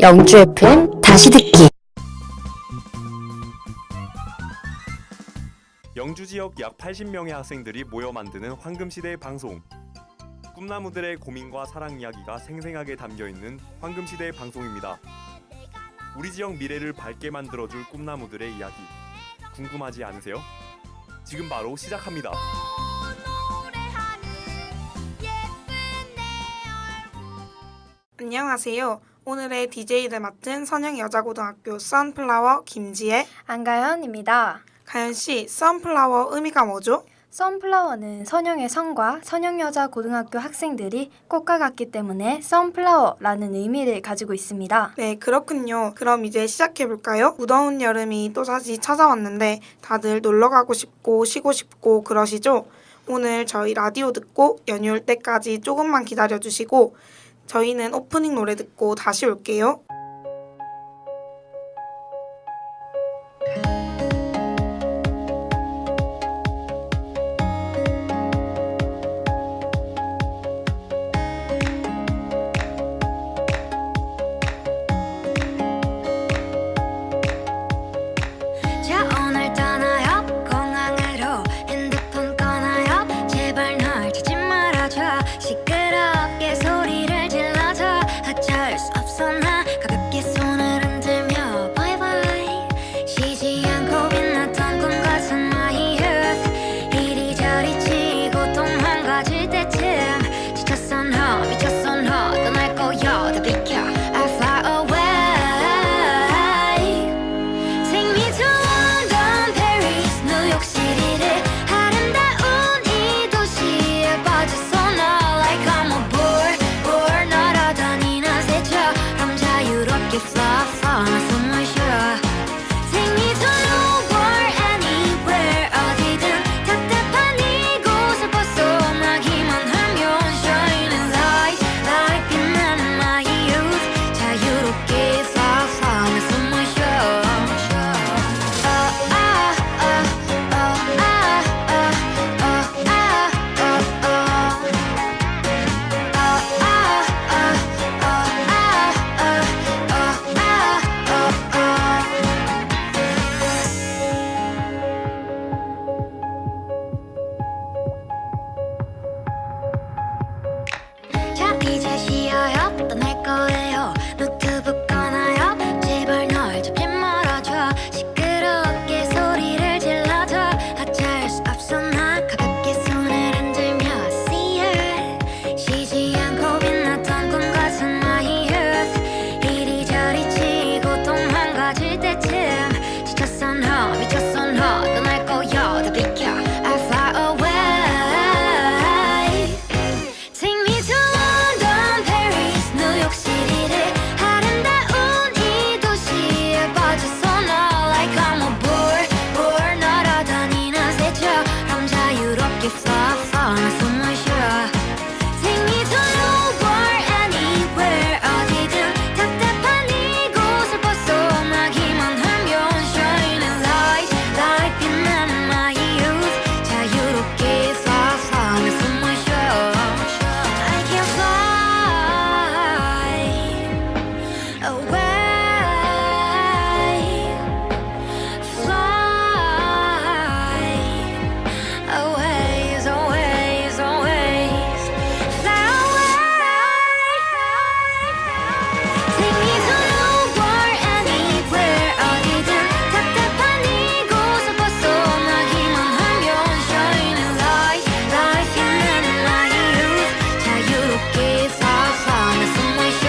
영주 FM 다시 듣기. 영주 지역 약 80명의 학생들이 모여 만드는 황금시대의 방송. 꿈나무들의 고민과 사랑 이야기가 생생하게 담겨있는 황금시대의 방송입니다. 우리 지역 미래를 밝게 만들어줄 꿈나무들의 이야기. 궁금하지 않으세요? 지금 바로 시작합니다. 안녕하세요. 오늘의 DJ를 맡은 선영여자고등학교 선플라워 김지혜, 안가연입니다. 가연씨, 선플라워 의미가 뭐죠? 선플라워는 선영의 선과 선영여자고등학교 학생들이 꽃과 같기 때문에 선플라워라는 의미를 가지고 있습니다. 네, 그렇군요. 그럼 이제 시작해볼까요? 무더운 여름이 또다시 찾아왔는데 다들 놀러가고 싶고 쉬고 싶고 그러시죠? 오늘 저희 라디오 듣고 연휴 올 때까지 조금만 기다려주시고 저희는 오프닝 노래 듣고 다시 올게요. 자 오늘 떠나요 공항으로 핸드폰 꺼나요 제발 널 찾지 말아줘 시끄럽게 소리를 질러줘 어쩔 수 없어 나 가볍게 손을 흔들며 바이바이 쉬지 않고 빛났던 꿈 같은 my youth 이리저리 치고 또 망가질 때쯤 지쳤어 너 미쳤어 너 떠날 거야 다 비켜 I fly away Take me to London, Paris, 뉴욕시티를 아름다운 이 도시에 빠져서 너 like I'm a board 날아다니는 새처럼 자유롭게 fly, fly 나 숨을 쉬어 Take me to nowhere, anywhere 어디든 답답한 이곳을 벗어나기만 하면 Shining light, like 빛나는 my youth 자유롭게 fly, fly 나 숨을 쉬어 자 이제 쉬어요 떠날 거예요 노트북 꺼나요 제발 널 잡지 말아줘 시끄럽게 소리를 질러줘 어쩔 수 없어 나 가볍게 손을 흔들며 see it 쉬지 않고 빛났던 꿈 같은 my youth 이리저리 치고 또 망가질 때쯤 지쳤어 너 미쳤어 너 떠날 거야 다 비켜 I fly away Take me to London, Paris, 뉴욕시티를 아름다운 이 도시에 빠져서 너 like I'm a board 날아다니는 새처럼 자유롭게 fly, fly 나 숨을 쉬어 Take me to nowhere, anywhere 어디든 답답한 이곳을 벗어나기만 하면 Shining light, like 빛나는 my youth 자유롭게 fly, fly 나 숨을 쉬어 I can fly away, fly always, always, always, fly away. Take me to nowhere, anywhere 어디든 답답한 이곳을 벗어나기만 하면 Shining light, like 빛나는 my youth 자유롭게 fly, fly 나 숨을 쉬어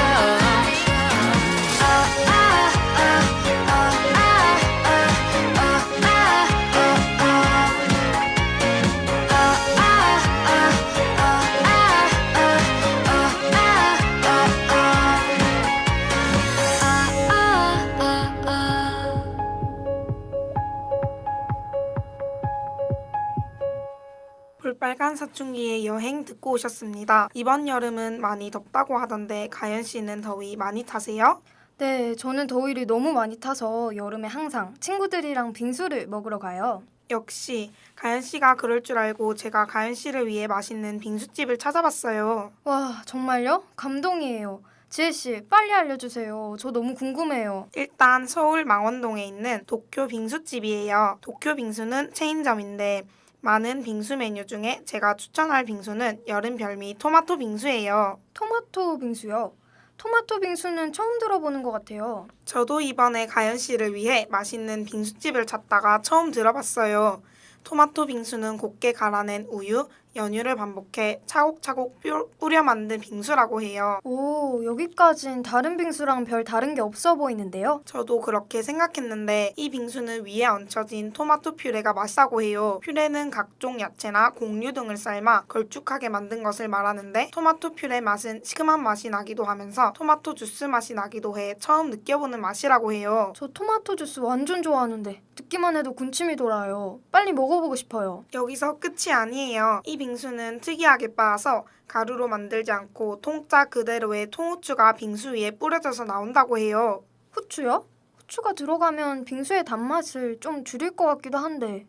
볼빨간 사춘기의 여행 듣고 오셨습니다. 이번 여름은 많이 덥다고 하던데 가연 씨는 더위 많이 타세요? 네, 저는 더위를 너무 많이 타서 여름에 항상 친구들이랑 빙수를 먹으러 가요. 역시 가연 씨가 그럴 줄 알고 제가 가연 씨를 위해 맛있는 빙수집을 찾아봤어요. 와, 정말요? 감동이에요. 지혜씨, 빨리 알려주세요. 저 너무 궁금해요. 일단 서울 망원동에 있는 도쿄 빙수집이에요. 도쿄 빙수는 체인점인데 많은 빙수 메뉴 중에 제가 추천할 빙수는 여름 별미 토마토 빙수예요. 토마토 빙수요? 토마토 빙수는 처음 들어보는 것 같아요. 저도 이번에 가연 씨를 위해 맛있는 빙수집을 찾다가 처음 들어봤어요. 토마토 빙수는 곱게 갈아낸 우유, 연유를 반복해 차곡차곡 뿌려 만든 빙수라고 해요. 오, 여기까진 다른 빙수랑 별 다른 게 없어 보이는데요? 저도 그렇게 생각했는데 이 빙수는 위에 얹혀진 토마토 퓨레가 맛있다고 해요. 퓨레는 각종 야채나 곡류 등을 삶아 걸쭉하게 만든 것을 말하는데 토마토 퓨레 맛은 시큼한 맛이 나기도 하면서 토마토 주스 맛이 나기도 해 처음 느껴보는 맛이라고 해요. 저 토마토 주스 완전 좋아하는데 듣기만 해도 군침이 돌아요. 빨리 먹어보고 싶어요. 여기서 끝이 아니에요. 이 빙수는 특이하게 빻아서 가루로 만들지 않고 통짜 그대로의 통후추가 빙수 위에 뿌려져서 나온다고 해요. 후추요? 후추가 들어가면 빙수의 단맛을 좀 줄일 것 같기도 한데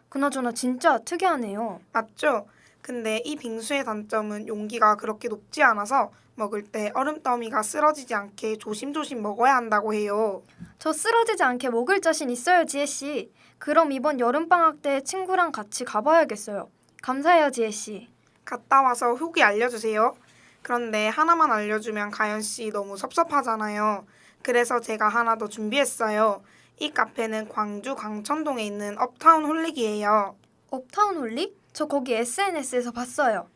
그나저나 진짜 특이하네요. 맞죠? 근데 이 빙수의 단점은 용기가 그렇게 높지 않아서 먹을 때 얼음 더미가 쓰러지지 않게 조심조심 먹어야 한다고 해요. 저 쓰러지지 않게 먹을 자신 있어요, 지혜씨. 그럼 이번 여름방학 때 친구랑 같이 가봐야겠어요. 감사해요, 지혜씨. 갔다 와서 후기 알려주세요. 그런데 하나만 알려주면 가연씨 너무 섭섭하잖아요. 그래서 제가 하나 더 준비했어요. 이 카페는 광주 광천동에 있는 업타운 홀릭이에요. 업타운 홀릭? 저 거기 SNS에서 봤어요.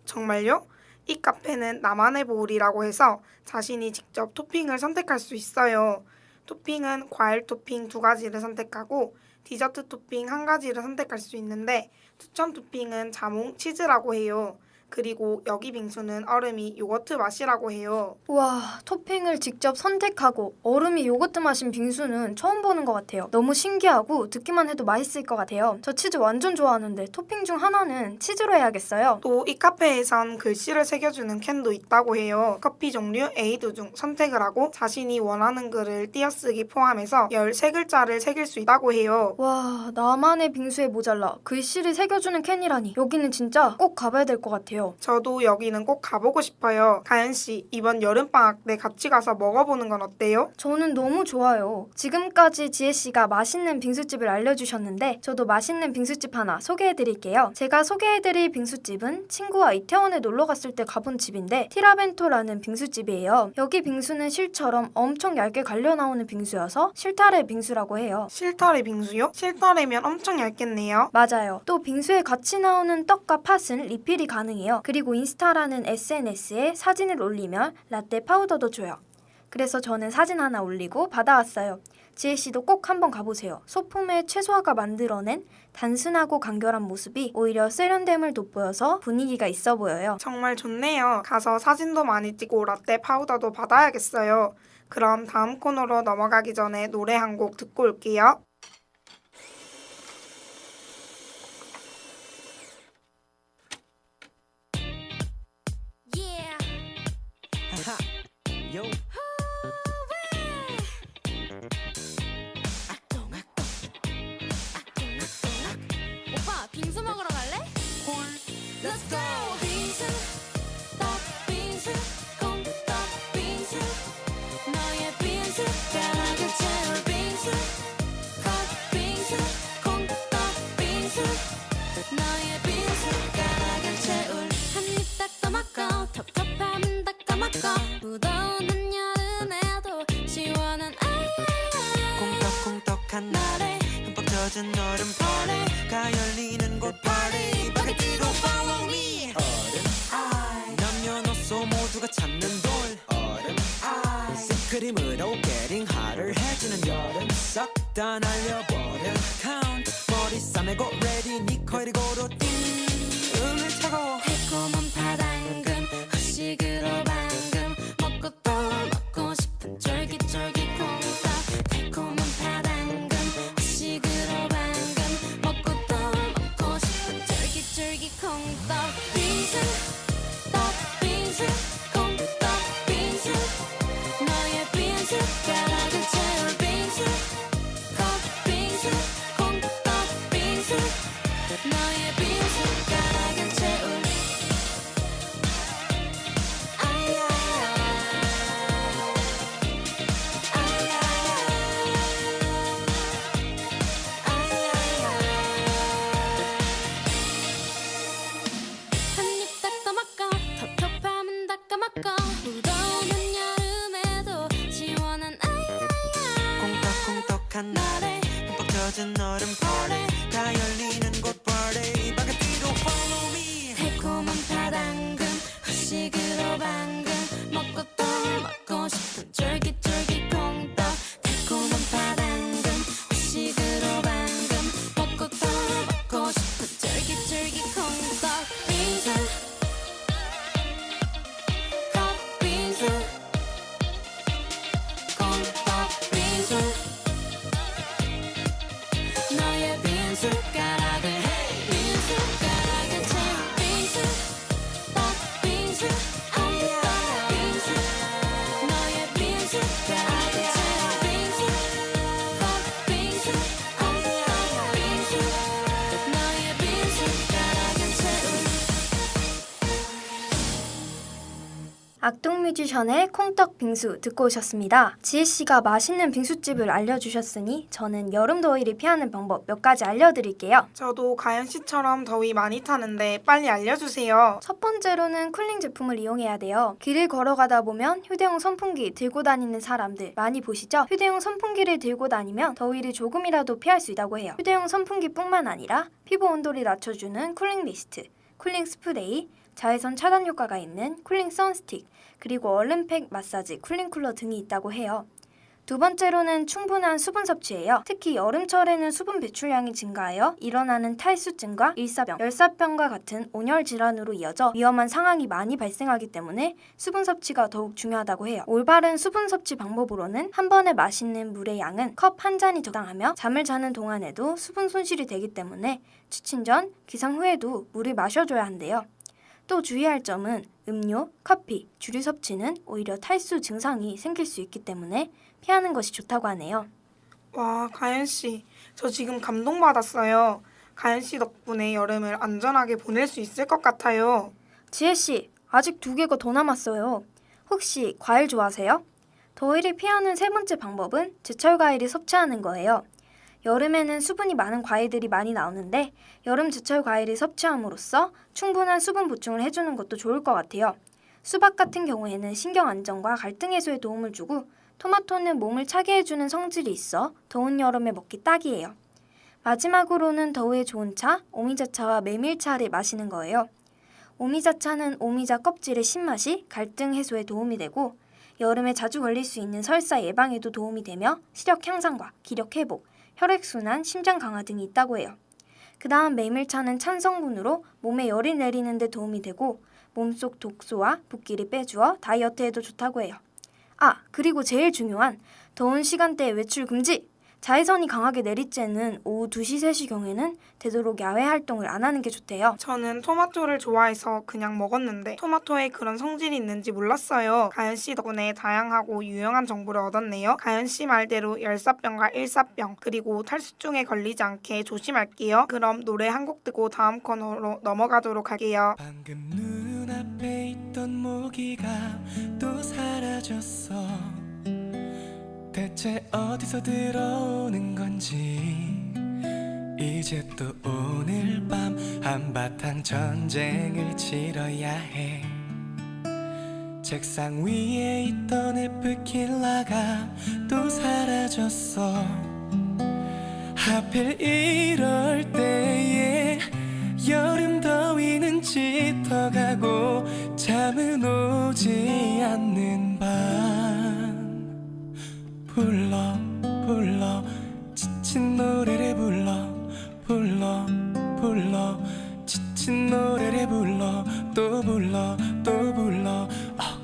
정말요? 이 카페는 나만의 보울이라고 해서 자신이 직접 토핑을 선택할 수 있어요. 토핑은 과일 토핑 2가지를 선택하고 디저트 토핑 1가지를 선택할 수 있는데 추천 토핑은 자몽 치즈라고 해요. 그리고 여기 빙수는 얼음이 요거트 맛이라고 해요. 우와, 토핑을 직접 선택하고 얼음이 요거트 맛인 빙수는 처음 보는 것 같아요. 너무 신기하고 듣기만 해도 맛있을 것 같아요. 저 치즈 완전 좋아하는데 토핑 중 하나는 치즈로 해야겠어요. 또 이 카페에선 글씨를 새겨주는 캔도 있다고 해요. 커피 종류 A2 중 선택을 하고 자신이 원하는 글을 띄어쓰기 포함해서 13글자를 새길 수 있다고 해요. 와, 나만의 빙수에 모자라 글씨를 새겨주는 캔이라니. 여기는 진짜 꼭 가봐야 될 것 같아요. 저도 여기는 꼭 가보고 싶어요. 가연씨, 이번 여름방학 때 같이 가서 먹어보는 건 어때요? 저는 너무 좋아요. 지금까지 지혜씨가 맛있는 빙수집을 알려주셨는데 저도 맛있는 빙수집 하나 소개해드릴게요. 제가 소개해드릴 빙수집은 친구와 이태원에 놀러갔을 때 가본 집인데 티라벤토라는 빙수집이에요. 여기 빙수는 실처럼 엄청 얇게 갈려 나오는 빙수여서 실타래 빙수라고 해요. 실타래 빙수요? 실타래면 엄청 얇겠네요. 맞아요. 또 빙수에 같이 나오는 떡과 팥은 리필이 가능해요. 그리고 인스타라는 SNS에 사진을 올리면 라떼 파우더도 줘요. 그래서 저는 사진 하나 올리고 받아왔어요. 지혜씨도 꼭 한번 가보세요. 소품의 최소화가 만들어낸 단순하고 간결한 모습이 오히려 세련됨을 돋보여서 분위기가 있어 보여요. 정말 좋네요. 가서 사진도 많이 찍고 라떼 파우더도 받아야겠어요. 그럼 다음 코너로 넘어가기 전에 노래 한 곡 듣고 올게요. Yeah. Yo. 오빠 빙수 먹으러 갈래? Let's go. 빙수, 떡 빙수, 콩떡 빙수, 너의 빙수, 가락을 채울 빙수, 컵 빙수, 콩떡 빙수, 너의 빙수, 가락을 채울 한 입 딱 떠먹고 텁텁함은 딱 떠먹고 무더운 한여름에도 시원한 아이아이 콩떡콩떡한 나래 흠뻑 젖은 얼음벌레가 열리는 곳 파리 바게트로 follow me 얼음 아이 남녀노소 모두가 찾는 돌 얼음 아이 생크림으로 getting hotter 해주는 여름 싹 다 날려버려 count 머리 싸매고 ready 네 코에 고로 띵 음을 차고 달콤한 파당금 후식으로 방금 먹고 또 먹고 싶은 쫄깃쫄깃 콩떡 달콤한 파당금 후식으로 방금 먹고 또 먹고 싶은 쫄깃쫄깃 콩떡 빙수 떡 빙수 콩떡 빙수 너의 빙수 가락을 채울 빙수 컵 빙수 콩떡 빙수 너의 빙수 가락을 채울 아이아이아이 젖은 얼음 파래가 열리는 곳 party 바깥으로 follow me 달콤한 파당금 후식으로 방금 먹고 또 먹고 싶은 쫄깃쫄깃 콩떡 달콤한 파당금 후식으로 방금 먹고 또 먹고 싶은 쫄깃쫄깃 콩떡 빙수 컵빙수 콩떡 빙수 너의 빈숟가락을 빈숟가락을 채운 빙수 팥빙수 콩떡빙수 너의 빈숟가락을 채운 빙수 팥빙수 콩떡빙수 너의 빈숟가락을 채운 악동 뮤지션의 콩떡 빙수 듣고 오셨습니다. 지혜씨가 맛있는 빙수집을 알려주셨으니 저는 여름 더위를 피하는 방법 몇 가지 알려드릴게요. 저도 가연 씨처럼 더위 많이 타는데 빨리 알려주세요. 첫 번째로는 쿨링 제품을 이용해야 돼요. 길을 걸어가다 보면 휴대용 선풍기 들고 다니는 사람들 많이 보시죠? 휴대용 선풍기를 들고 다니면 더위를 조금이라도 피할 수 있다고 해요. 휴대용 선풍기뿐만 아니라 피부 온도를 낮춰주는 쿨링 미스트, 쿨링 스프레이, 자외선 차단 효과가 있는 쿨링 선스틱, 그리고 얼음팩 마사지 쿨링 쿨러 등이 있다고 해요. 두 번째로는 충분한 수분 섭취예요. 특히 여름철에는 수분 배출량이 증가하여 일어나는 탈수증과 일사병, 열사병과 같은 온열 질환으로 이어져 위험한 상황이 많이 발생하기 때문에 수분 섭취가 더욱 중요하다고 해요. 올바른 수분 섭취 방법으로는 한 번에 마시는 물의 양은 컵 한 잔이 적당하며 잠을 자는 동안에도 수분 손실이 되기 때문에 취침 전, 기상 후에도 물을 마셔줘야 한대요. 또 주의할 점은 음료, 커피, 주류 섭취는 오히려 탈수 증상이 생길 수 있기 때문에 피하는 것이 좋다고 하네요. 와, 가연 씨, 저 지금 감동받았어요. 가연 씨 덕분에 여름을 안전하게 보낼 수 있을 것 같아요. 지혜씨, 아직 2개가 더 남았어요. 혹시 과일 좋아하세요? 더위를 피하는 세 번째 방법은 제철 과일을 섭취하는 거예요. 여름에는 수분이 많은 과일들이 많이 나오는데 여름 제철 과일을 섭취함으로써 충분한 수분 보충을 해주는 것도 좋을 것 같아요. 수박 같은 경우에는 신경 안정과 갈등 해소에 도움을 주고 토마토는 몸을 차게 해주는 성질이 있어 더운 여름에 먹기 딱이에요. 마지막으로는 더위에 좋은 차, 오미자차와 메밀차를 마시는 거예요. 오미자차는 오미자 껍질의 신맛이 갈등 해소에 도움이 되고 여름에 자주 걸릴 수 있는 설사 예방에도 도움이 되며 시력 향상과 기력 회복, 혈액순환, 심장 강화 등이 있다고 해요. 그 다음 메밀차는 찬 성분으로 몸에 열이 내리는 데 도움이 되고 몸속 독소와 붓기를 빼주어 다이어트에도 좋다고 해요. 아, 그리고 제일 중요한 더운 시간대에 외출 금지! 자외선이 강하게 내리쬐는 오후 2시, 3시경에는 되도록 야외 활동을 안 하는 게 좋대요. 저는 토마토를 좋아해서 그냥 먹었는데 토마토에 그런 성질이 있는지 몰랐어요. 가연 씨 덕분에 다양하고 유용한 정보를 얻었네요. 가연 씨 말대로 열사병과 일사병 그리고 탈수증에 걸리지 않게 조심할게요. 그럼 노래 한 곡 듣고 다음 코너로 넘어가도록 할게요. 방금 눈앞에 있던 모기가 또 사라졌어 대체 어디서 들어오는 건지 이제 또 오늘 밤 한바탕 전쟁을 치러야 해 책상 위에 있던 에프킬라가 또 사라졌어 하필 이럴 때에 여름 더위는 짙어가고 잠은 오지 않는 밤 불러 불러 지친 노래를 불러 지친 노래를 불러 또 불러 또 불러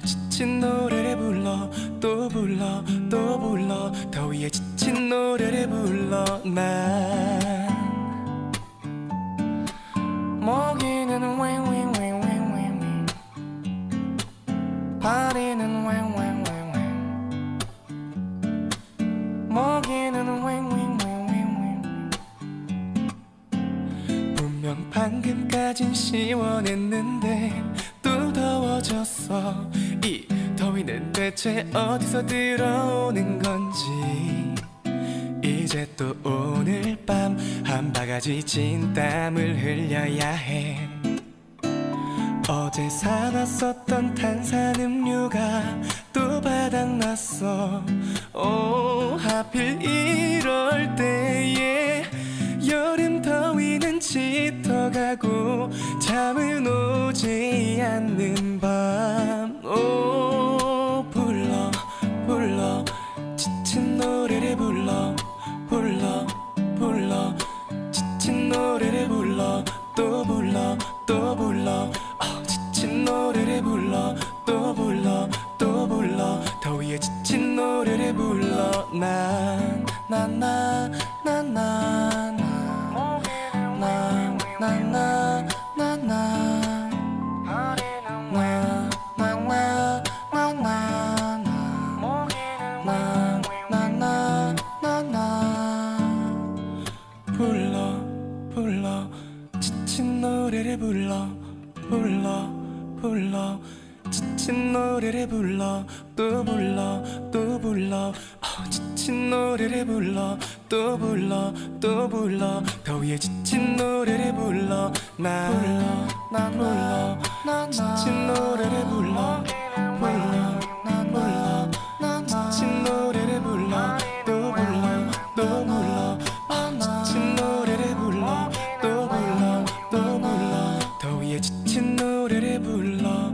지친 노래를 불러 또 불러 또 불러 더위에 지친 노래를 불러 난 모기는 왱왱왱왱왱 파리는 왱왱왱왱 모기는 왱왱왱왱 분명 방금까진 시원했는데 또 더워졌어 이 더위는 대체 어디서 들어오는 건지 이제 또 오늘 밤 한 바가지 진땀을 흘려야 해 어제 사놨었던 탄산음료가 또 바닥났어 오 하필 이럴 때에 짙어가고 잠은 오지 않는 밤 오 불러 불러 지친 노래를 불러 불러 불러 지친 노래를 불러 또 불러 또 불러 지친 노래를 불러 또 불러 또 불러 더위에 지친 노래를 불러 불러 불러 지친 노래를 불러 불러 불러 지친 노래를 불러 또 불러 또 불러 지친 노래를 불러 또 불러 또 불러 더위에 지친 노래를 불러 불러 지친 노래를 불러 불러 불러 지친 노래를 불러 또 불러 또 불러 지친 노래를 불러 또 불러 또 불러 더위에 지친 노래를 불러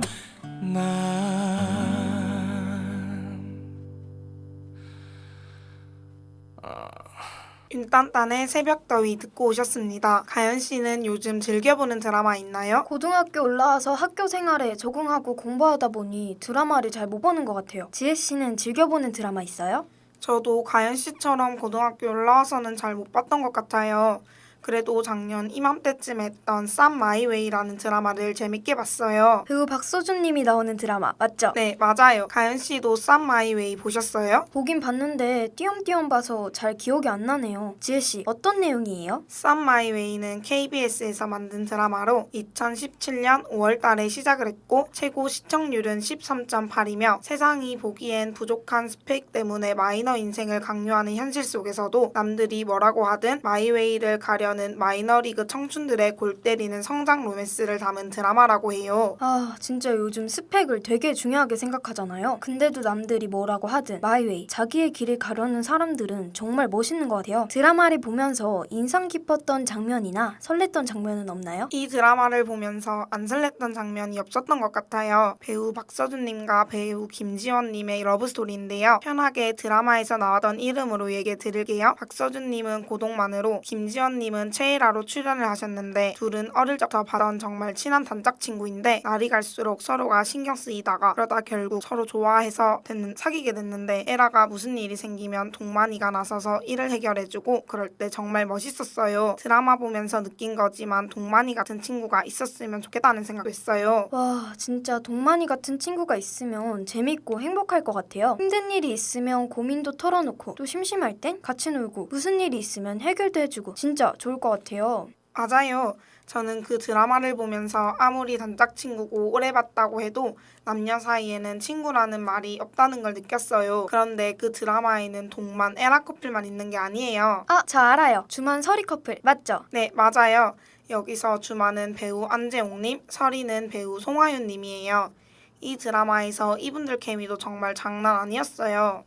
윤딴딴의 새벽더위 듣고 오셨습니다. 가연 씨는 요즘 즐겨보는 드라마 있나요? 고등학교 올라와서 학교 생활에 적응하고 공부하다 보니 드라마를 잘 못 보는 것 같아요. 지혜 씨는 즐겨보는 드라마 있어요? 저도 가연 씨처럼 고등학교 올라와서는 잘 못 봤던 것 같아요. 그래도 작년 이맘때쯤 했던 쌈 마이웨이라는 드라마를 재밌게 봤어요. 배우 박서준 님이 나오는 드라마 맞죠? 네, 맞아요. 가연 씨도 쌈 마이웨이 보셨어요? 보긴 봤는데 띄엄띄엄 봐서 잘 기억이 안 나네요. 지혜 씨 어떤 내용이에요? 쌈 마이웨이는 KBS에서 만든 드라마로 2017년 5월 달에 시작을 했고 최고 시청률은 13.8이며 세상이 보기엔 부족한 스펙 때문에 마이너 인생을 강요하는 현실 속에서도 남들이 뭐라고 하든 마이웨이를 가려는 마이너리그 청춘들의 골 때리는 성장 로맨스를 담은 드라마라고 해요. 아 진짜 요즘 스펙을 되게 중요하게 생각하잖아요. 근데도 남들이 뭐라고 하든 마이웨이 자기의 길을 가려는 사람들은 정말 멋있는 것 같아요. 드라마를 보면서 인상 깊었던 장면이나 설렜던 장면은 없나요? 이 드라마를 보면서 안 설렜던 장면이 없었던 것 같아요. 배우 박서준님과 배우 김지원님의 러브스토리인데요. 편하게 드라마에서 나왔던 이름으로 얘기 드릴게요. 박서준님은 고동만으로, 김지원님은 최애라로 출연을 하셨는데 둘은 어릴 적부터 봤던 정말 친한 단짝 친구인데 날이 갈수록 서로가 신경 쓰이다가 그러다 결국 서로 좋아해서 사귀게 됐는데 에라가 무슨 일이 생기면 동만이가 나서서 일을 해결해주고 그럴 때 정말 멋있었어요. 드라마 보면서 느낀 거지만 동만이 같은 친구가 있었으면 좋겠다는 생각도 했어요. 와 진짜 동만이 같은 친구가 있으면 재밌고 행복할 것 같아요. 힘든 일이 있으면 고민도 털어놓고 또 심심할 땐 같이 놀고 무슨 일이 있으면 해결도 해주고 진짜 좋을 것 같아요. 맞아요. 저는 그 드라마를 보면서 아무리 단짝 친구고 오래 봤다고 해도 남녀 사이에는 친구라는 말이 없다는 걸 느꼈어요. 그런데 그 드라마에는 동만 에라 커플만 있는 게 아니에요. 아 저 알아요. 주만 서리 커플 맞죠? 네, 맞아요. 여기서 주만은 배우 안재홍님, 서리는 배우 송하윤님이에요. 이 드라마에서 이분들 케미도 정말 장난 아니었어요.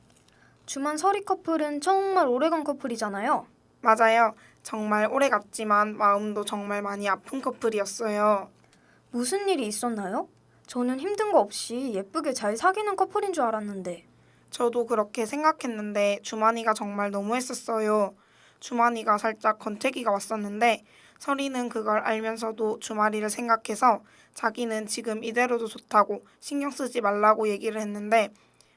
주만 서리 커플은 정말 오래간 커플이잖아요. 맞아요. 정말 오래 갔지만 마음도 정말 많이 아픈 커플이었어요. 무슨 일이 있었나요? 저는 힘든 거 없이 예쁘게 잘 사귀는 커플인 줄 알았는데. 저도 그렇게 생각했는데 주만이가 정말 너무했었어요. 주만이가 살짝 권태기가 왔었는데 서리는 그걸 알면서도 주말이를 생각해서 자기는 지금 이대로도 좋다고 신경 쓰지 말라고 얘기를 했는데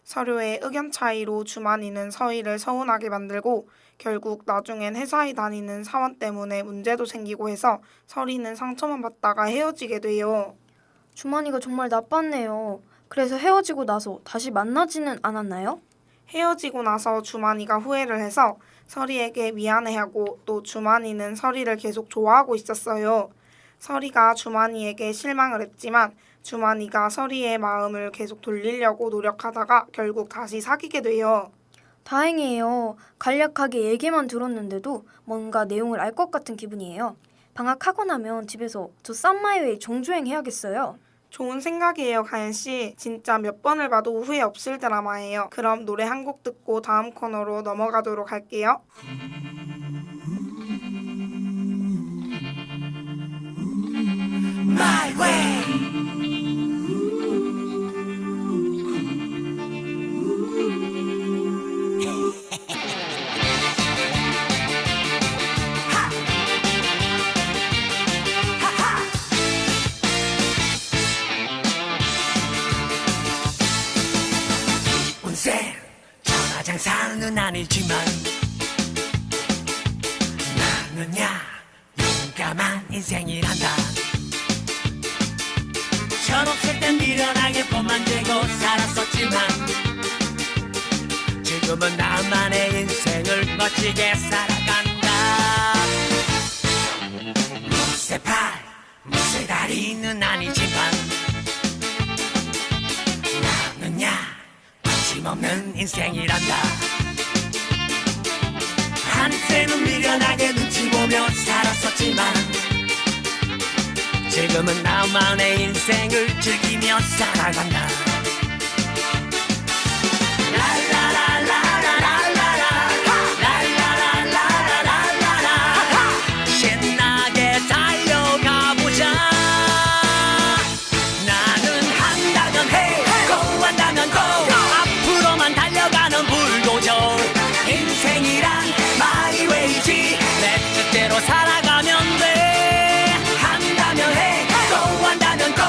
서로의 의견 차이로 주만이는 서희를 서운하게 만들고 결국 나중엔 회사에 다니는 사원 때문에 문제도 생기고 해서 서리는 상처만 받다가 헤어지게 돼요. 주만이가 정말 나빴네요. 그래서 헤어지고 나서 다시 만나지는 않았나요? 헤어지고 나서 주만이가 후회를 해서 서리에게 미안해하고 또 주만이는 서리를 계속 좋아하고 있었어요. 서리가 주만이에게 실망을 했지만 주만이가 서리의 마음을 계속 돌리려고 노력하다가 결국 다시 사귀게 돼요. 다행이에요. 간략하게 얘기만 들었는데도 뭔가 내용을 알 것 같은 기분이에요. 방학하고 나면 집에서 저 쌈마이웨이 정주행 해야겠어요. 좋은 생각이에요, 가연 씨. 진짜 몇 번을 봐도 후회 없을 드라마예요. 그럼 노래 한 곡 듣고 다음 코너로 넘어가도록 할게요. my way. 운세 천하장사는 아니지만 나는야 용감한 인생이란다. 철없을 땐 미련하게 봄만 되고 살았었지만 지금은 나만의 인생을 멋지게 살아간다. 무쇠팔 무쇠다리는 아니지만 나는야 거침없는 인생이란다. 한때는 미련하게 눈치 보며 살았었지만 지금은 나만의 인생을 즐기며 살아간다. 신나게 달려가보자. 나는 한다면 해, 고 한다면 고. 앞으로만 달려가는 불도저. 인생이란 마이웨이지. 내 뜻대로 살아가면 돼. 한다면 해, 고 한다면 고.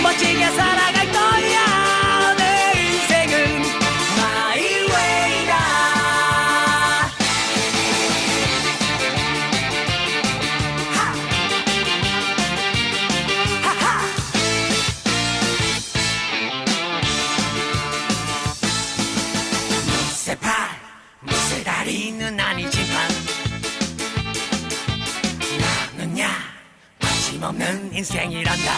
멋지게 살아갈 거야. 내 인생은 마이웨이다. 무쇠팔 무쇠다리는 아니지만 나는야 거침없는 인생이란다.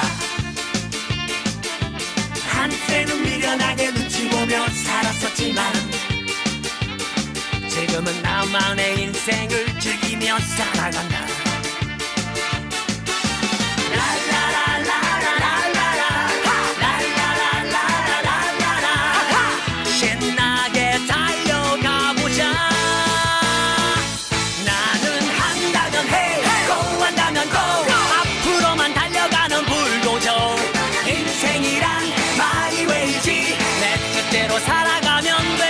한때는 미련하게 눈치 보며 살았었지만 지금은 나만의 인생을 즐기며 살아간다. 신나게 달려가보자. 나는 한다면 해, 고 한다면 고. 앞으로만 달려가는 불도저. 인생이란 마이웨이지. 내 뜻대로 살아가면 돼.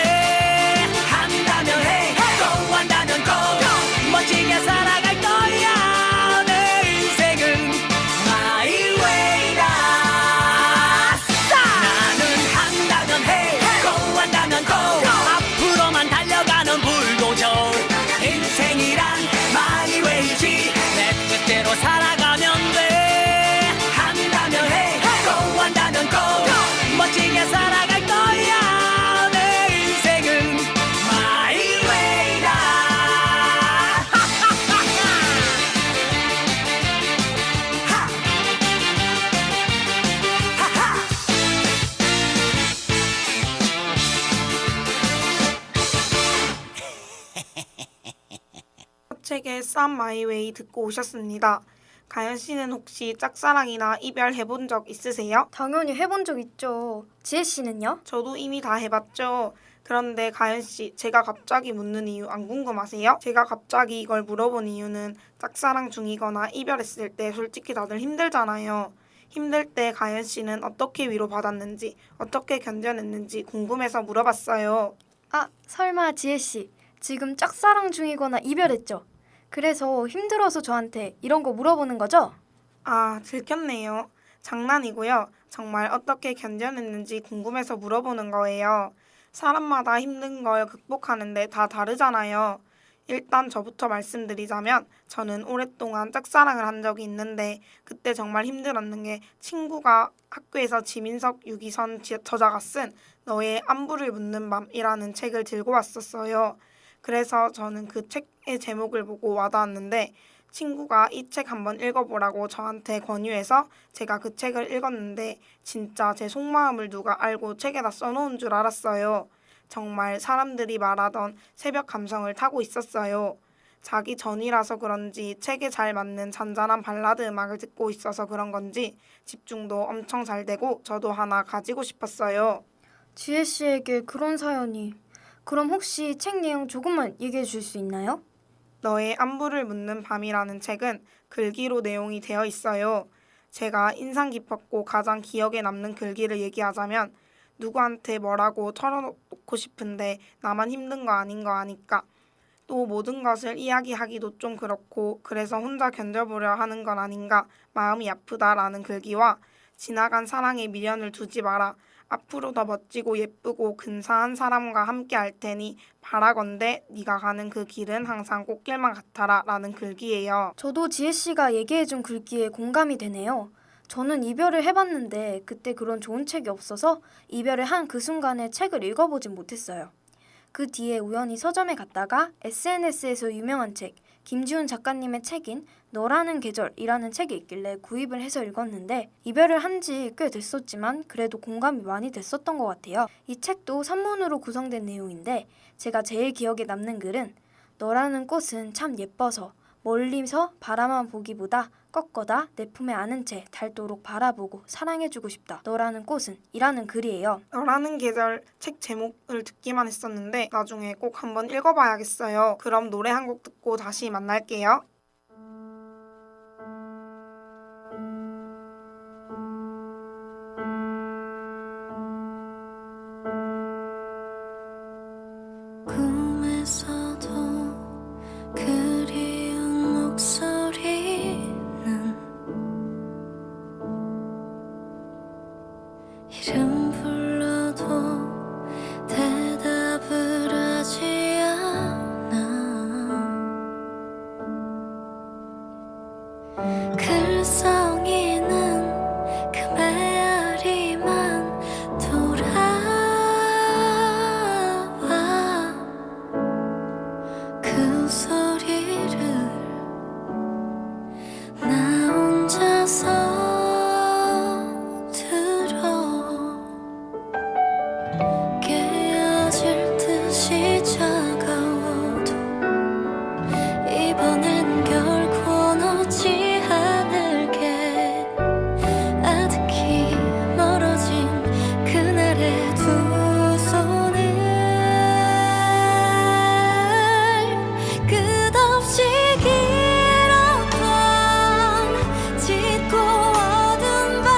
한다면 해, 고 한다면 고. 멋지게 살아갈 거야. 내 인생은 마이웨이다. 나는 한다면 해, 고 한다면 고. 앞으로만 달려가는 불도저. 인생이란 마이웨이지. 내 뜻대로 살아가면 돼. 한다면 해, 고 한다면 고. 멋지게 살아갈 거야. 내 인생은 마이웨이다. 책의 쌈 마이웨이 듣고 오셨습니다. 가연 씨는 혹시 짝사랑이나 이별 해본 적 있으세요? 당연히 해본 적 있죠. 지혜 씨는요? 저도 이미 다 해봤죠. 그런데 가연 씨, 제가 갑자기 묻는 이유 안 궁금하세요? 제가 갑자기 이걸 물어본 이유는 짝사랑 중이거나 이별했을 때 솔직히 다들 힘들잖아요. 힘들 때 가연 씨는 어떻게 위로받았는지, 어떻게 견뎌냈는지 궁금해서 물어봤어요. 아, 설마 지혜 씨 지금 짝사랑 중이거나 이별했죠? 그래서 힘들어서 저한테 이런 거 물어보는 거죠? 아, 들켰네요. 장난이고요. 정말 어떻게 견뎌냈는지 궁금해서 물어보는 거예요. 사람마다 힘든 걸 극복하는데 다 다르잖아요. 일단 저부터 말씀드리자면 저는 오랫동안 짝사랑을 한 적이 있는데 그때 정말 힘들었는 게 친구가 학교에서 지민석 유기선 저자가 쓴 너의 안부를 묻는 밤이라는 책을 들고 왔었어요. 그래서 저는 그 책의 제목을 보고 와닿았는데 친구가 이 책 한번 읽어보라고 저한테 권유해서 제가 그 책을 읽었는데 진짜 제 속마음을 누가 알고 책에다 써놓은 줄 알았어요. 정말 사람들이 말하던 새벽 감성을 타고 있었어요. 자기 전이라서 그런지 책에 잘 맞는 잔잔한 발라드 음악을 듣고 있어서 그런 건지 집중도 엄청 잘 되고 저도 하나 가지고 싶었어요. 지혜 씨에게 그런 사연이. 그럼 혹시 책 내용 조금만 얘기해 줄 수 있나요? 너의 안부를 묻는 밤이라는 책은 글귀로 내용이 되어 있어요. 제가 인상 깊었고 가장 기억에 남는 글귀를 얘기하자면 누구한테 뭐라고 털어놓고 싶은데 나만 힘든 거 아닌 거 아니까. 또 모든 것을 이야기하기도 좀 그렇고 그래서 혼자 견뎌보려 하는 건 아닌가 마음이 아프다라는 글귀와 지나간 사랑에 미련을 두지 마라. 앞으로 더 멋지고 예쁘고 근사한 사람과 함께 할 테니 바라건대 네가 가는 그 길은 항상 꽃길만 같아라 라는 글귀예요. 저도 지혜 씨가 얘기해준 글귀에 공감이 되네요. 저는 이별을 해봤는데 그때 그런 좋은 책이 없어서 이별을 한 그 순간에 책을 읽어보진 못했어요. 그 뒤에 우연히 서점에 갔다가 SNS에서 유명한 책, 김지훈 작가님의 책인 너라는 계절이라는 책이 있길래 구입을 해서 읽었는데 이별을 한 지 꽤 됐었지만 그래도 공감이 많이 됐었던 것 같아요. 이 책도 산문으로 구성된 내용인데 제가 제일 기억에 남는 글은 너라는 꽃은 참 예뻐서 멀리서 바라만 보기보다 꺾어다 내 품에 안은 채 닳도록 바라보고 사랑해주고 싶다. 너라는 꽃은 이라는 글이에요. 너라는 계절 책 제목을 듣기만 했었는데 나중에 꼭 한번 읽어봐야겠어요. 그럼 노래 한 곡 듣고 다시 만날게요. 꿈에서도 그리운 목소리는 이름 불러도 대답을 하지 않아. 글썽이는 그 메아리만 돌아와. 그 소리를 나 혼자서 들어. 깨어질 듯이 차가워도 이번엔 결코 놓지 않을게. 아득히 멀어진 그날의 두 손을 끝없이 길었던 짙고 어두운 밤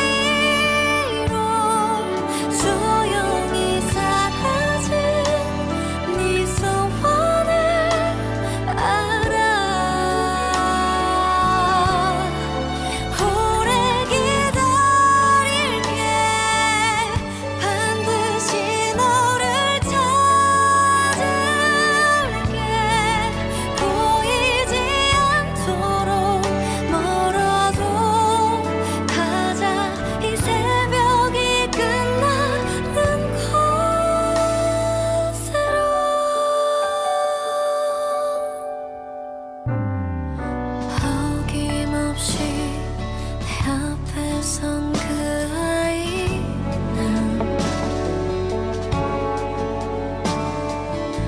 사이로 조용히 사라진 네 소원을 알아. 오래 기다릴게. 반드시 너를 찾을게. 보이지 않도록 멀어도 가자. 이 새벽이 끝나는 곳으로. 어김없이 내 앞에 선 그 아이는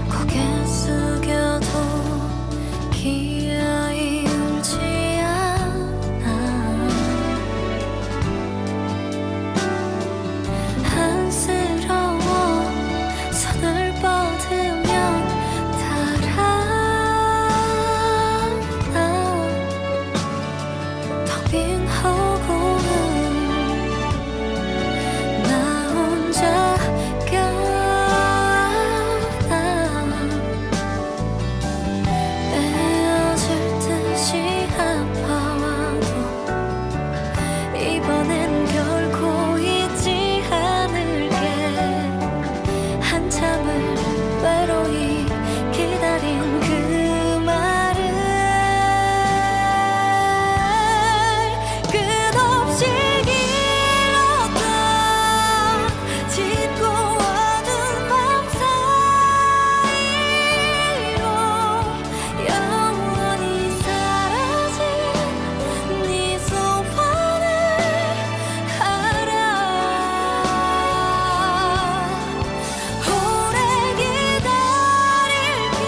고개 숙여도 기어이 울지 않아. 안쓰러워 손을 뻗으면 달아나. 텅 빈 허공은 나 혼자 껴안아. 빼어질 듯이 아파와도 이번엔 결코 잊지 않을게. 한참을 외로이 기다린 그 말을 끝없이 길었던 짙고 어두운 밤 사이로 영원히 사라진 네 소원을 알아. 오래 기다릴게.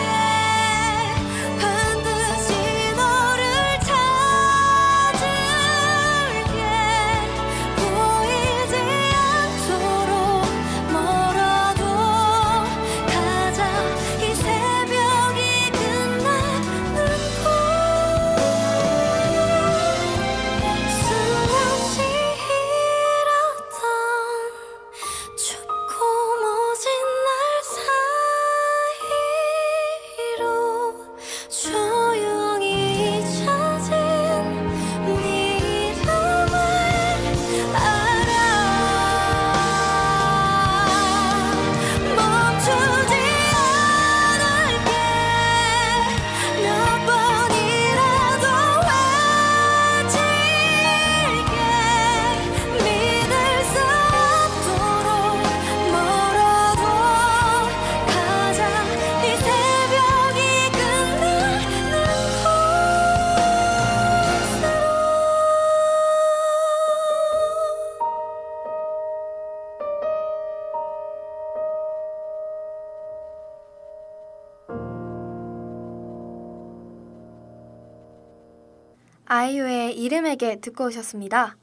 아이유의 이름에게 듣고 오셨습니다.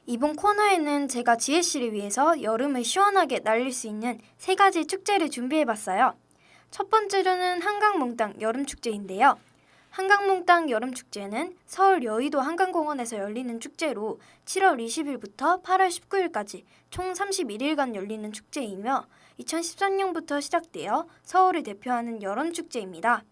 이번 코너에는 제가 지혜씨를 위해서 여름을 시원하게 날릴 수 있는 3가지 축제를 준비해봤어요. 첫 번째로는 한강몽땅 여름축제인데요. 한강몽땅 여름축제는 서울 여의도 한강공원에서 열리는 축제로 7월 20일부터 8월 19일까지 총 31일간 열리는 축제이며 2013년부터 시작되어 서울을 대표하는 여름축제입니다.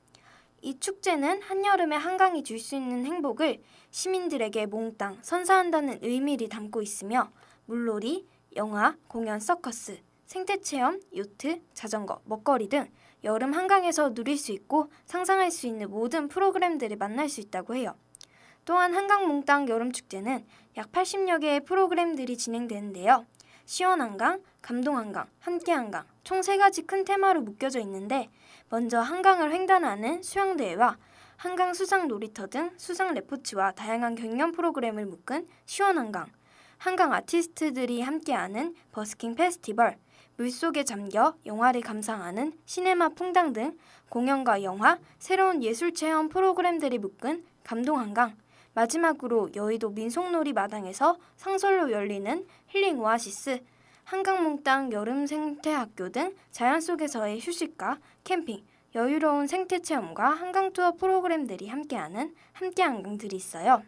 이 축제는 한여름에 한강이 줄 수 있는 행복을 시민들에게 몽땅 선사한다는 의미를 담고 있으며 물놀이, 영화, 공연, 서커스, 생태체험, 요트, 자전거, 먹거리 등 여름 한강에서 누릴 수 있고 상상할 수 있는 모든 프로그램들을 만날 수 있다고 해요. 또한 한강몽땅 여름축제는 약 80여 개의 프로그램들이 진행되는데요. 시원한강, 감동한강, 함께한강 총 3가지 큰 테마로 묶여져 있는데 먼저 한강을 횡단하는 수영대회와 한강 수상 놀이터 등 수상 레포츠와 다양한 경연 프로그램을 묶은 시원한강, 한강 아티스트들이 함께하는 버스킹 페스티벌, 물속에 잠겨 영화를 감상하는 시네마 풍당 등 공연과 영화, 새로운 예술체험 프로그램들이 묶은 감동한강, 마지막으로 여의도 민속놀이 마당에서 상설로 열리는 힐링 오아시스, 한강몽땅 여름생태학교 등 자연 속에서의 휴식과 캠핑, 여유로운 생태체험과 한강투어 프로그램들이 함께하는 함께한강들이 있어요.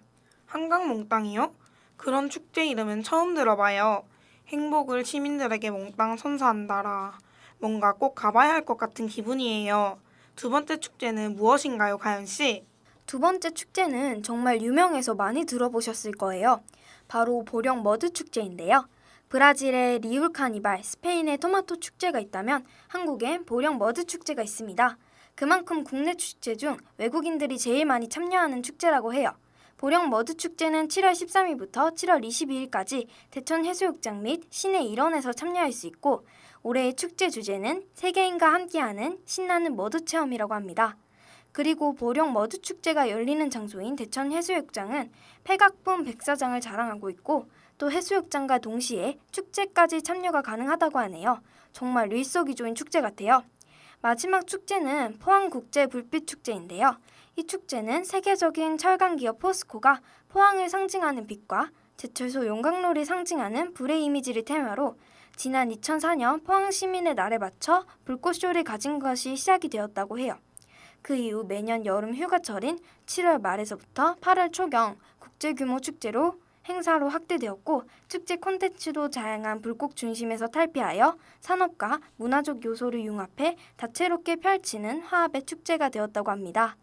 한강몽땅이요? 그런 축제 이름은 처음 들어봐요. 행복을 시민들에게 몽땅 선사한다라. 뭔가 꼭 가봐야 할 것 같은 기분이에요. 두 번째 축제는 무엇인가요, 가연씨? 두 번째 축제는 정말 유명해서 많이 들어보셨을 거예요. 바로 보령 머드 축제인데요. 브라질의 리울 카니발, 스페인의 토마토 축제가 있다면 한국엔 보령 머드 축제가 있습니다. 그만큼 국내 축제 중 외국인들이 제일 많이 참여하는 축제라고 해요. 보령 머드 축제는 7월 13일부터 7월 22일까지 대천 해수욕장 및 시내 일원에서 참여할 수 있고 올해의 축제 주제는 세계인과 함께하는 신나는 머드 체험이라고 합니다. 그리고 보령 머드 축제가 열리는 장소인 대천 해수욕장은 백악분 백사장을 자랑하고 있고 또 해수욕장과 동시에 축제까지 참여가 가능하다고 하네요. 정말 일석이조인 축제 같아요. 마지막 축제는 포항국제불빛축제인데요. 이 축제는 세계적인 철강기업 포스코가 포항을 상징하는 빛과 제철소 용광로를 상징하는 불의 이미지를 테마로 지난 2004년 포항 시민의 날에 맞춰 불꽃쇼를 가진 것이 시작이 되었다고 해요. 그 이후 매년 여름 휴가철인 7월 말에서부터 8월 초경 국제규모 축제로 행사로 확대되었고 축제 콘텐츠도 다양한 불꽃 중심에서 탈피하여 산업과 문화적 요소를 융합해 다채롭게 펼치는 화합의 축제가 되었다고 합니다.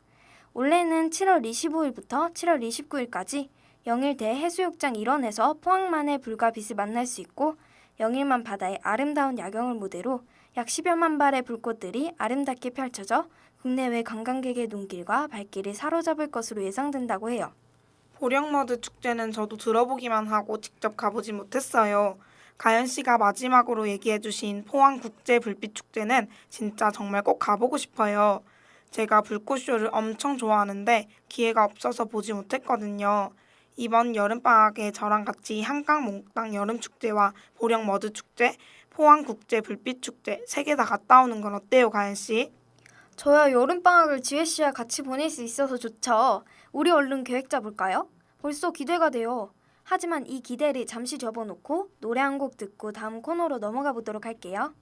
올해는 7월 25일부터 7월 29일까지 영일대 해수욕장 일원에서 포항만의 불과 빛을 만날 수 있고 영일만 바다의 아름다운 야경을 무대로 약 10여만 발의 불꽃들이 아름답게 펼쳐져 국내외 관광객의 눈길과 발길을 사로잡을 것으로 예상된다고 해요. 보령머드 축제는 저도 들어보기만 하고 직접 가보지 못했어요. 가연 씨가 마지막으로 얘기해주신 포항국제불빛축제는 진짜 정말 꼭 가보고 싶어요. 제가 불꽃쇼를 엄청 좋아하는데 기회가 없어서 보지 못했거든요. 이번 여름방학에 저랑 같이 한강몽땅 여름축제와 보령머드축제, 포항국제불빛축제 3개 다 갔다 오는 건 어때요, 가연 씨? 저야 여름방학을 지혜씨와 같이 보낼 수 있어서 좋죠. 우리 얼른 계획 짜볼까요? 벌써 기대가 돼요. 하지만 이 기대를 잠시 접어놓고 노래 한 곡 듣고 다음 코너로 넘어가 보도록 할게요.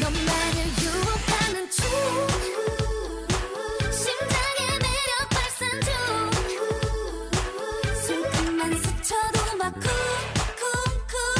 너만을 유혹하는 춤 심장의 매력 발산 중 숨금만 스쳐도 막 쿵쿵쿵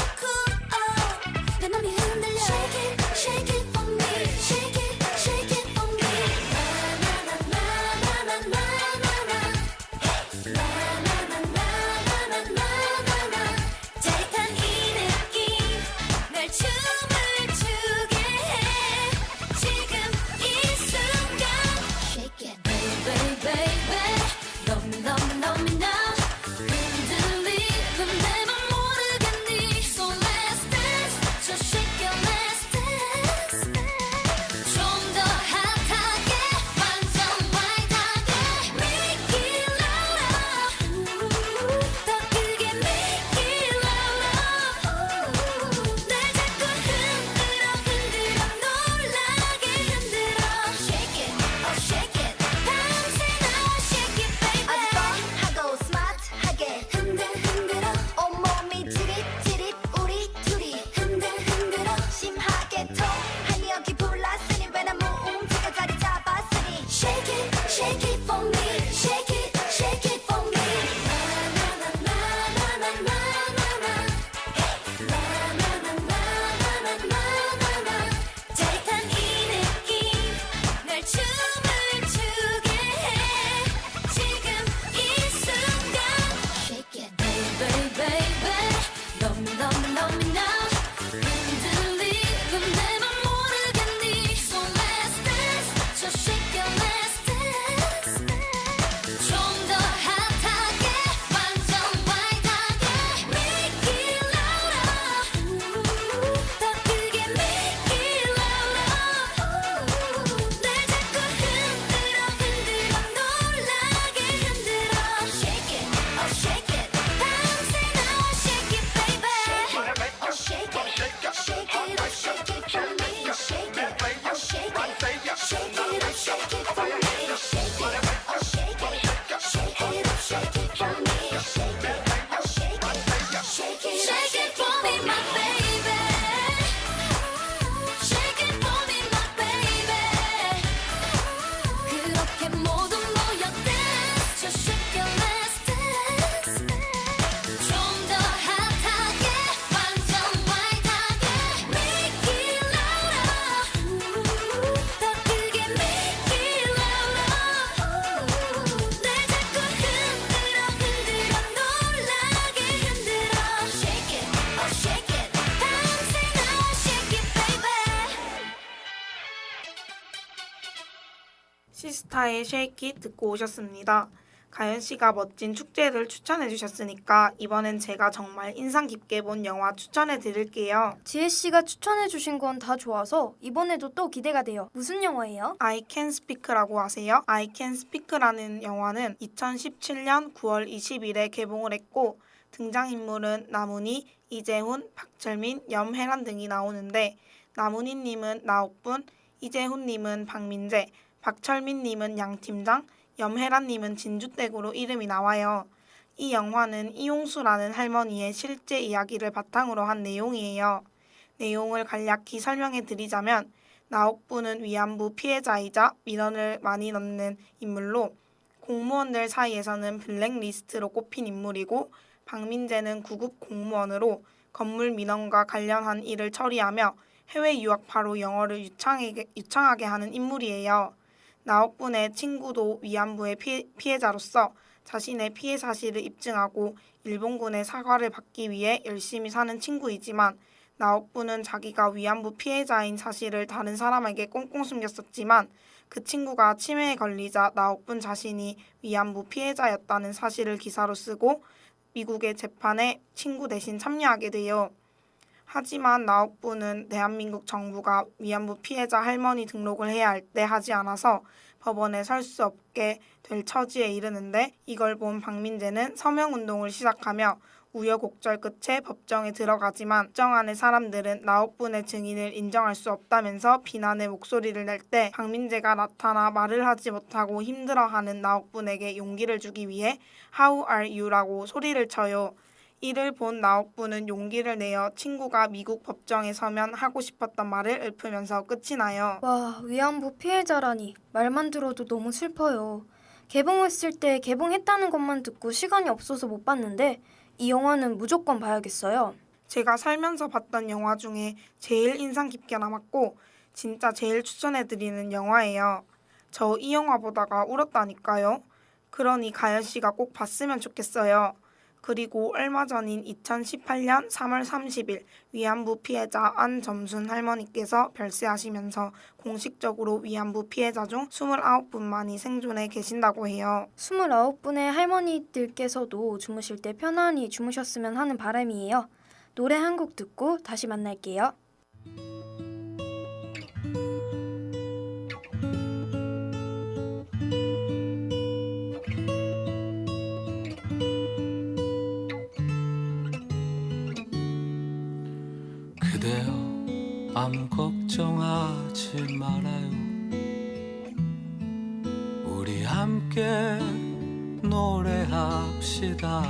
스타의 쉐이키 듣고 오셨습니다. 가연 씨가 멋진 축제를 추천해 주셨으니까 이번엔 제가 정말 인상 깊게 본 영화 추천해 드릴게요. 지혜 씨가 추천해 주신 건 다 좋아서 이번에도 또 기대가 돼요. 무슨 영화예요? I Can Speak라고 아세요? I Can Speak라는 영화는 2017년 9월 20일에 개봉을 했고 등장인물은 나문희, 이재훈, 박철민, 염혜란 등이 나오는데 나문희님은 나옥분, 이재훈님은 박민재, 박철민님은 양팀장, 염혜란님은 진주댁으로 이름이 나와요. 이 영화는 이용수라는 할머니의 실제 이야기를 바탕으로 한 내용이에요. 내용을 간략히 설명해 드리자면 나옥부는 위안부 피해자이자 민원을 많이 넣는 인물로 공무원들 사이에서는 블랙리스트로 꼽힌 인물이고 박민재는 구급 공무원으로 건물 민원과 관련한 일을 처리하며 해외 유학파로 영어를 유창하게 하는 인물이에요. 나옥분의 친구도 위안부의 피해자로서 자신의 피해 사실을 입증하고 일본군의 사과를 받기 위해 열심히 사는 친구이지만 나옥분은 자기가 위안부 피해자인 사실을 다른 사람에게 꽁꽁 숨겼었지만 그 친구가 치매에 걸리자 나옥분 자신이 위안부 피해자였다는 사실을 기사로 쓰고 미국의 재판에 친구 대신 참여하게 돼요. 하지만 나옥부는 대한민국 정부가 위안부 피해자 할머니 등록을 해야 할 때 하지 않아서 법원에 설 수 없게 될 처지에 이르는데 이걸 본 박민재는 서명운동을 시작하며 우여곡절 끝에 법정에 들어가지만 법정 안의 사람들은 나옥분의 증인을 인정할 수 없다면서 비난의 목소리를 낼 때 박민재가 나타나 말을 하지 못하고 힘들어하는 나옥분에게 용기를 주기 위해 How are you라고 소리를 쳐요. 이를 본 나옥부는 용기를 내어 친구가 미국 법정에 서면 하고 싶었던 말을 읊으면서 끝이 나요. 와, 위안부 피해자라니 말만 들어도 너무 슬퍼요. 개봉했을 때 개봉했다는 것만 듣고 시간이 없어서 못 봤는데 이 영화는 무조건 봐야겠어요. 제가 살면서 봤던 영화 중에 제일 인상 깊게 남았고 진짜 제일 추천해드리는 영화예요. 저 이 영화 보다가 울었다니까요. 그러니 가연 씨가 꼭 봤으면 좋겠어요. 그리고 얼마 전인 2018년 3월 30일 위안부 피해자 안점순 할머니께서 별세하시면서 공식적으로 위안부 피해자 중 29분만이 생존해 계신다고 해요. 29분의 할머니들께서도 주무실 때 편안히 주무셨으면 하는 바람이에요. 노래 한 곡 듣고 다시 만날게요. 그대여 아무 걱정하지 말아요. 우리 함께 노래합시다.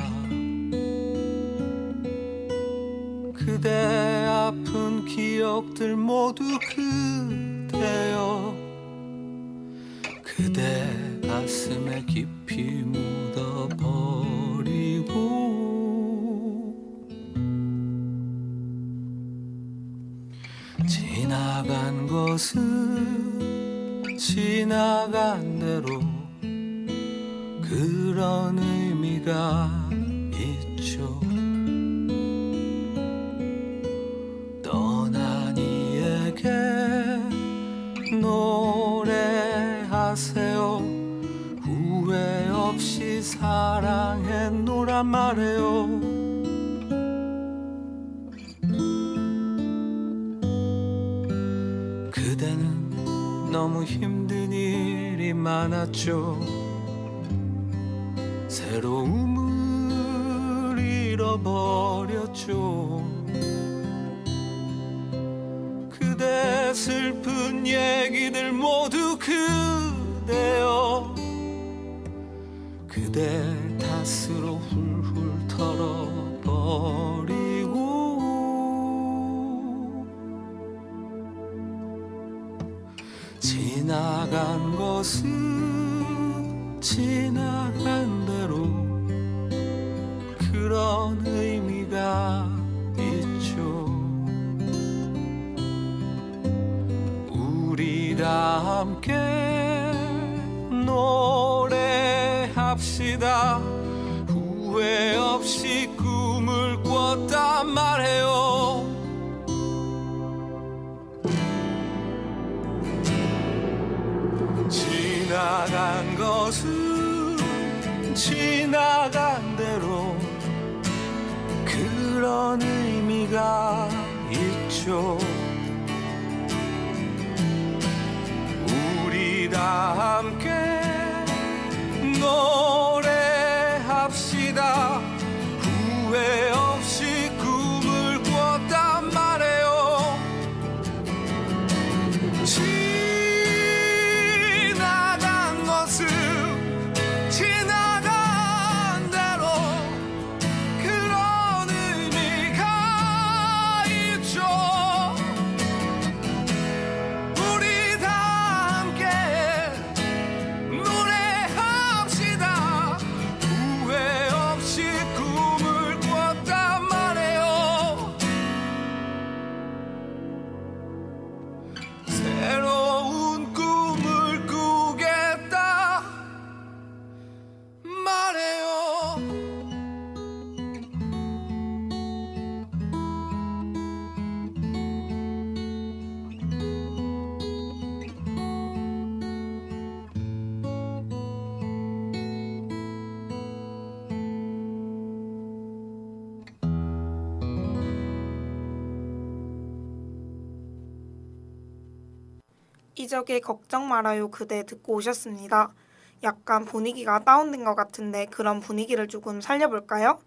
그대 아픈 기억들 모두 그대여 그대 가슴에 깊이 묻어버리고 지나간 것은 지나간 대로 그런 의미가 있죠. 떠난 이에게 노래하세요. 후회 없이 사랑했노란 말해요. 그대는 너무 힘든 일이 많았죠. 새로움을 잃어버렸죠. 그대 슬픈 얘기들 모두 그대여 그대 탓으로 훌훌 털어버리고 지나간 것은 지나간 대로 그런 의미가 있죠. 우리 다 함께 노래합시다. 후회 없이 꿈을 꿨단 말해요. 지나간 그런 의미가 있죠. 우리 다 함께 노래합시다. 후회 없이 꿈을 꿨단 말이에요. 지나간 것은 지나간 대로 그런 의미가 있죠. 우리 다 함께 노래합시다. 후회 없이 꿈을 꿨단 말이에요. 새로운 꿈을 꾸겠다 말해요. 이적의 걱정 말아요 그대 듣고 오셨습니다. 약간 분위기가 다운된 것 같은데 그런 분위기를 조금 살려볼까요?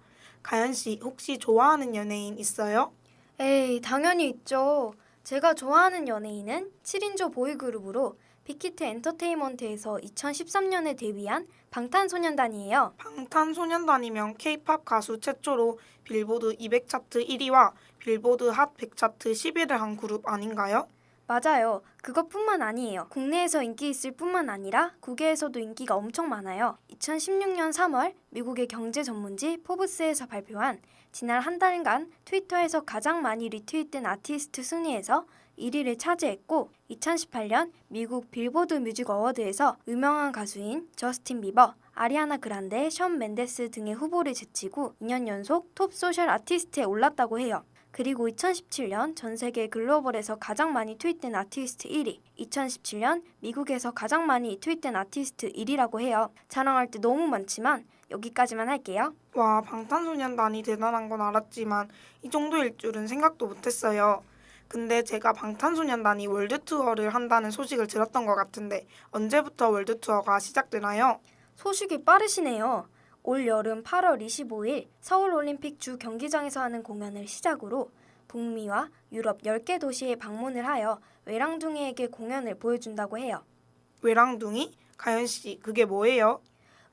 가연씨 혹시 좋아하는 연예인 있어요? 에이, 당연히 있죠. 제가 좋아하는 연예인은 7인조 보이그룹으로 빅히트 엔터테인먼트에서 2013년에 데뷔한 방탄소년단이에요. 방탄소년단이면 K-팝 가수 최초로 빌보드 200 차트 1위와 빌보드 핫 100 차트 10위를 한 그룹 아닌가요? 맞아요. 그것뿐만 아니에요. 국내에서 인기 있을 뿐만 아니라 국외에서도 인기가 엄청 많아요. 2016년 3월 미국의 경제 전문지 포브스에서 발표한 지난 한 달간 트위터에서 가장 많이 리트윗된 아티스트 순위에서 1위를 차지했고 2018년 미국 빌보드 뮤직 어워드에서 유명한 가수인 저스틴 비버, 아리아나 그란데, 션 멘데스 등의 후보를 제치고 2년 연속 톱 소셜 아티스트에 올랐다고 해요. 그리고 2017년 전 세계 글로벌에서 가장 많이 트윗된 아티스트 1위, 2017년 미국에서 가장 많이 트윗된 아티스트 1위라고 해요. 자랑할 때 너무 많지만 여기까지만 할게요. 와, 방탄소년단이 대단한 건 알았지만 이 정도일 줄은 생각도 못했어요. 근데 제가 방탄소년단이 월드 투어를 한다는 소식을 들었던 것 같은데 언제부터 월드 투어가 시작되나요? 소식이 빠르시네요. 올 여름 8월 25일 서울올림픽 주 경기장에서 하는 공연을 시작으로 북미와 유럽 10개 도시에 방문을 하여 외랑둥이에게 공연을 보여준다고 해요. 외랑둥이? 가연씨, 그게 뭐예요?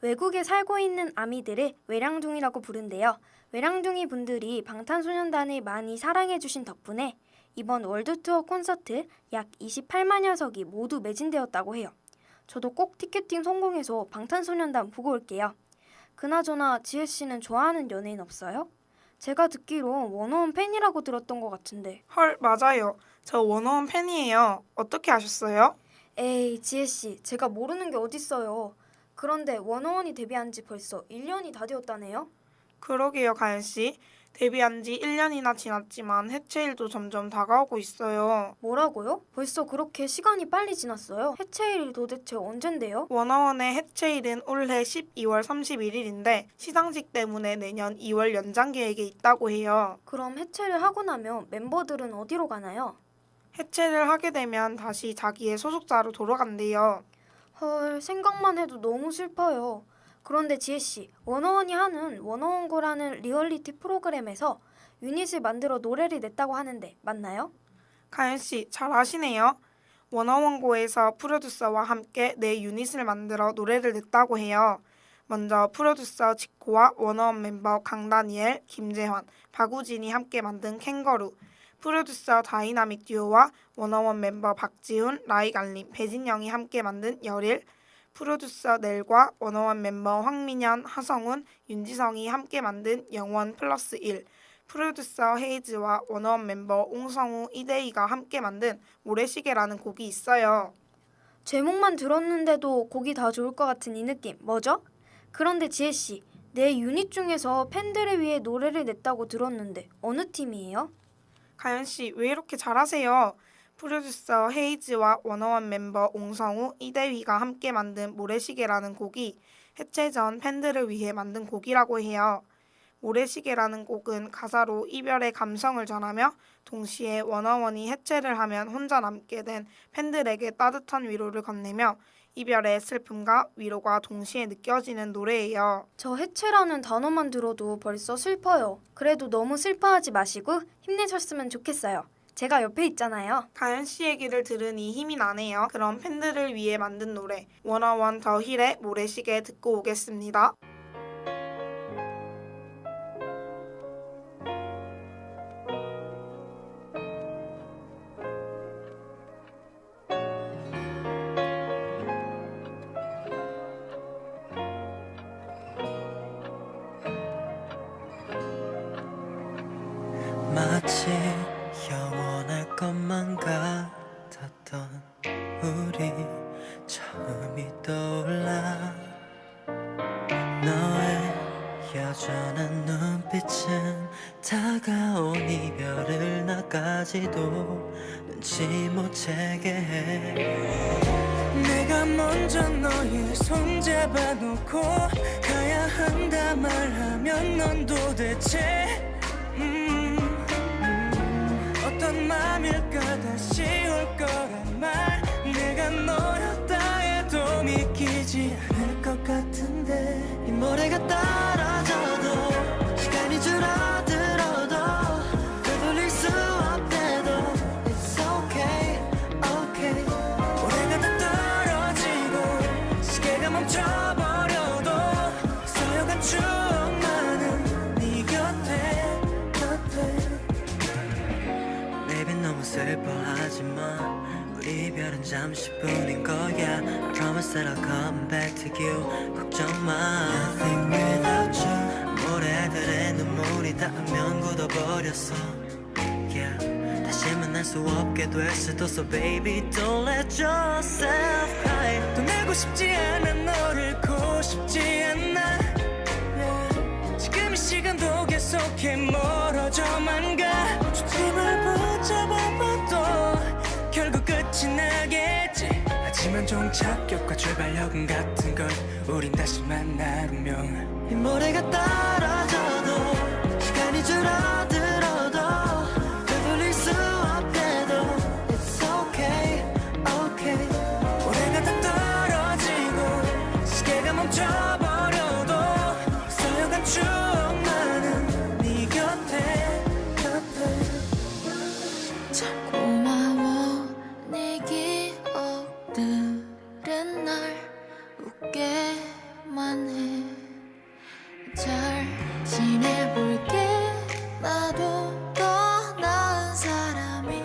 외국에 살고 있는 아미들을 외랑둥이라고 부른대요. 외랑둥이 분들이 방탄소년단을 많이 사랑해주신 덕분에 이번 월드투어 콘서트 약 28만여 석이 모두 매진되었다고 해요. 저도 꼭 티켓팅 성공해서 방탄소년단 보고 올게요. 그나저나 지혜씨는 좋아하는 연예인 없어요? 제가 듣기로 워너원 팬이라고 들었던 것 같은데. 헐, 맞아요. 저 워너원 팬이에요. 어떻게 아셨어요? 에이, 지혜씨, 제가 모르는 게 어딨어요. 그런데 워너원이 데뷔한 지 벌써 1년이 다 되었다네요? 그러게요, 가연씨. 데뷔한 지 1년이나 지났지만 해체일도 점점 다가오고 있어요. 뭐라고요? 벌써 그렇게 시간이 빨리 지났어요? 해체일이 도대체 언젠데요? 워너원의 해체일은 올해 12월 31일인데 시상식 때문에 내년 2월 연장 계획에 있다고 해요. 그럼 해체를 하고 나면 멤버들은 어디로 가나요? 해체를 하게 되면 다시 자기의 소속사로 돌아간대요. 헐, 생각만 해도 너무 슬퍼요. 그런데 지혜씨, 워너원이 하는 워너원고라는 리얼리티 프로그램에서 유닛을 만들어 노래를 냈다고 하는데 맞나요? 가연씨, 잘 아시네요. 워너원고에서 프로듀서와 함께 내 유닛을 만들어 노래를 냈다고 해요. 먼저 프로듀서 지코와 워너원 멤버 강다니엘, 김재환, 박우진이 함께 만든 캥거루, 프로듀서 다이나믹 듀오와 워너원 멤버 박지훈, 라이갈림, 배진영이 함께 만든 열일, 프로듀서 넬과 워너원 멤버 황민현, 하성운, 윤지성이 함께 만든 영원 플러스 1, 프로듀서 헤이즈와 원어원 멤버 옹성우, 이대희가 함께 만든 모래시계라는 곡이 있어요. 제목만 들었는데도 곡이 다 좋을 것 같은 이 느낌, 뭐죠? 그런데 지혜씨, 내 유닛 중에서 팬들을 위해 노래를 냈다고 들었는데 어느 팀이에요? 가연씨, 왜 이렇게 잘하세요? 프로듀서 헤이즈와 원어원 멤버 옹성우, 이대휘가 함께 만든 모래시계라는 곡이 해체 전 팬들을 위해 만든 곡이라고 해요. 모래시계라는 곡은 가사로 이별의 감성을 전하며 동시에 워너원이 해체를 하면 혼자 남게 된 팬들에게 따뜻한 위로를 건네며 이별의 슬픔과 위로가 동시에 느껴지는 노래예요. 저 해체라는 단어만 들어도 벌써 슬퍼요. 그래도 너무 슬퍼하지 마시고 힘내셨으면 좋겠어요. 제가 옆에 있잖아요. 가연 씨 얘기를 들으니 힘이 나네요. 그럼 팬들을 위해 만든 노래 워너원 더 힐의 모래시계 듣고 오겠습니다. 마치 영원할 것만 같았던 우리 처음이 떠올라 너의 여전한 눈빛은 다가온 이별을 나까지도 눈치 못 채게 해 내가 먼저 너의 손 잡아놓고 가야 한다 말하면 넌 도대체 어떤 맘일까 다시 올 거란 말 내가 너였다 해도 믿기지 않을 것 같은데 이 모래가 떨어져도 시간이 줄어들어도 되돌릴 수 없대도 It's okay, okay 모래가 다 떨어지고 시계가 멈춰버려도 서여간 추억만은 네 곁에 Baby 너무 슬퍼하지마 우리 이별은 잠시뿐인 거야 I promise that I'll come back to you 걱정 마 Nothing without you 모래들의 눈물이 닿으면 굳어버렸어 Yeah 다시 만날 수 없게 될 수도 So baby don't let yourself cry 떠나고 싶지 않아 너를 고 싶지 않아 yeah. 지금 이 시간도 계속해 멀어져만 가 초점을 붙잡아봐도 결국 끝이 나겠지 하지만 종착역과 출발역은 같은 걸 우린 다시 만날 운명 이 모래가 떨어져도 시간이 줄어들어도 되돌릴 수 없대도 It's okay, okay 모래가 다 떨어지고 시계가 멈춰버려도 서여간 추억만은 네 곁에 고마워 내 기억들은 날 웃게만 해 잘 지내볼게 나도 더 나은 사람이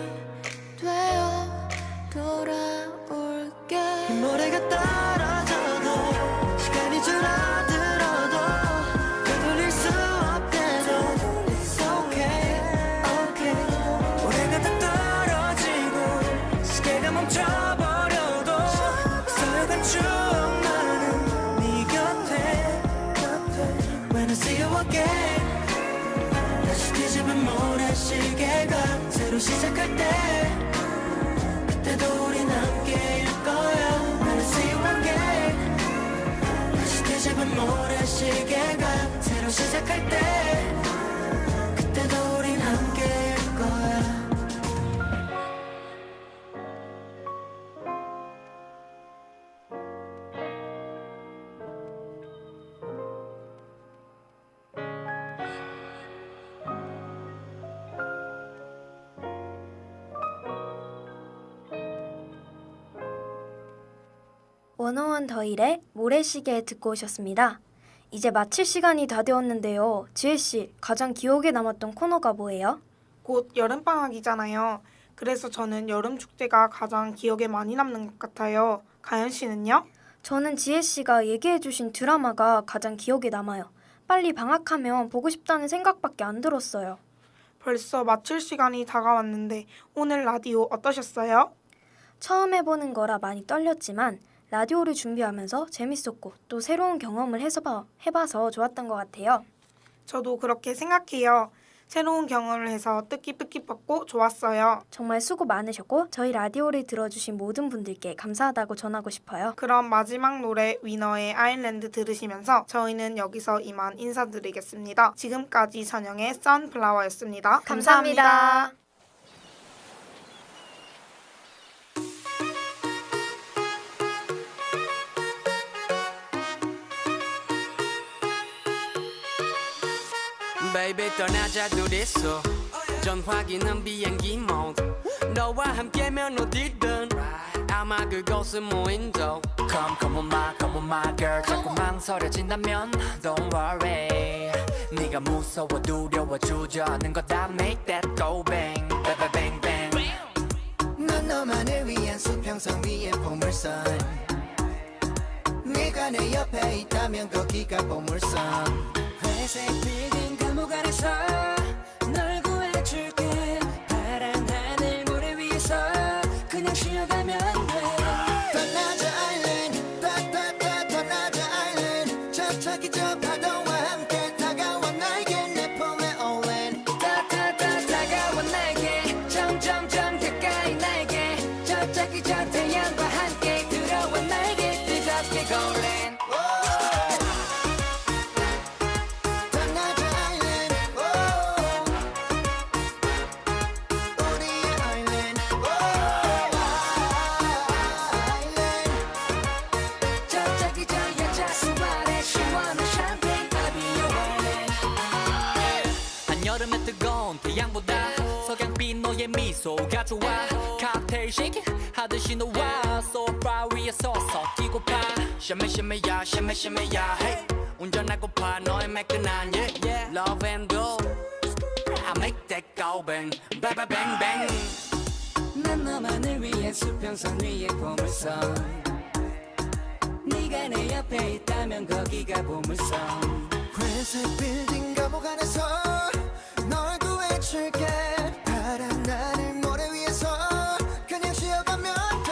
되어 돌아올게 이 모래가 떨어져도 시간이 줄어들어도 되돌릴 수 없대도 It's okay, okay 모래가 다 떨어지고 시계가 멈춰버려도 서여간 추억만은 네 곁에 When I see you again 다시 뒤집은 모래시계가 새로 시작할 때 그때도 우린 함께일 거야 When I see you again 다시 뒤집은 모래시계가 새로 시작할 때 그때도 우린 함께일 거야 워너원 더힐의 모래시계 듣고 오셨습니다. 이제 마칠 시간이 다 되었는데요. 지혜씨, 가장 기억에 남았던 코너가 뭐예요? 곧 여름방학이잖아요. 그래서 저는 여름 축제가 가장 기억에 많이 남는 것 같아요. 가연 씨는요? 저는 지혜씨가 얘기해주신 드라마가 가장 기억에 남아요. 빨리 방학하면 보고 싶다는 생각밖에 안 들었어요. 벌써 마칠 시간이 다가왔는데 오늘 라디오 어떠셨어요? 처음 해보는 거라 많이 떨렸지만 라디오를 준비하면서 재밌었고 또 새로운 경험을 해봐서 좋았던 것 같아요. 저도 그렇게 생각해요. 새로운 경험을 해서 뜻깊었고 좋았어요. 정말 수고 많으셨고 저희 라디오를 들어주신 모든 분들께 감사하다고 전하고 싶어요. 그럼 마지막 노래 위너의 아일랜드 들으시면서 저희는 여기서 이만 인사드리겠습니다. 지금까지 선영의 선플라워였습니다. 감사합니다. Baby 떠나자 둘이서 전화기는 비행기 모드 너와 함께면 어디든 아마 그곳은 무인도 Come on my girl 자꾸 망설여진다면 Don't worry 네가 무서워 두려워 주저하는 거다 Make that go bang bang bang bang 넌 너만을 위한 수평선 위의 보물선 네가 내 옆에 있다면 거기가 보물선 회색 빌딩 감옥 안에서 널 구해줄게 파란 하늘 모래 위에서 그냥 쉬어가면 돼 떠나자 아일랜드 따따따 떠나자 아일랜드 저기 저 파도와 함께 다가와 나에게 내 품에 올랜 따따따 다가와 나에게 점점점 가까이 나에게 저기 저 태양과 함께 들어와 나에게 뜨겁게 골랜 여름의 뜨거운 태양보다 석양빛 너의 미소가 좋아 칵테일식 하듯이 너와 소파 위에 서서 뛰고파 샤메샤메야 샤메샤메야 hey. 운전하고파 너의 매끈한 yeah. Love and go I make that go bang bang bang bang 난 너만을 위해 수평선 위에 보물선 네가 내 옆에 있다면 거기가 보물선 회색 빌딩 감옥 안에서 널 구해줄게 파란 하늘 모래 위에서 그냥 쉬어가면 돼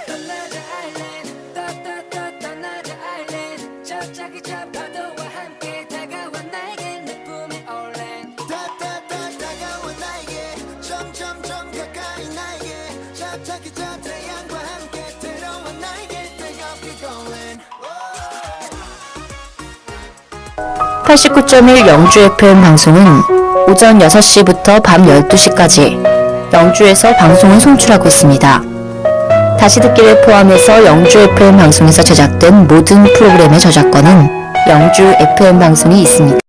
떠나자 아일랜드 따따따 떠나자 아일랜드 저기 저 파도와 함께 다가와 나에게 내 품에 올랜 따따따 다가와 나에게 점점점 가까이 나에게 저기 저 태양과 함께 들어와 나에게 뜨겁게 골랜 89.1 영주 FM 방송은 오전 6시부터 밤 12시까지 영주에서 방송을 송출하고 있습니다. 다시 듣기를 포함해서 영주 FM 방송에서 제작된 모든 프로그램의 저작권은 영주 FM 방송이 있습니다.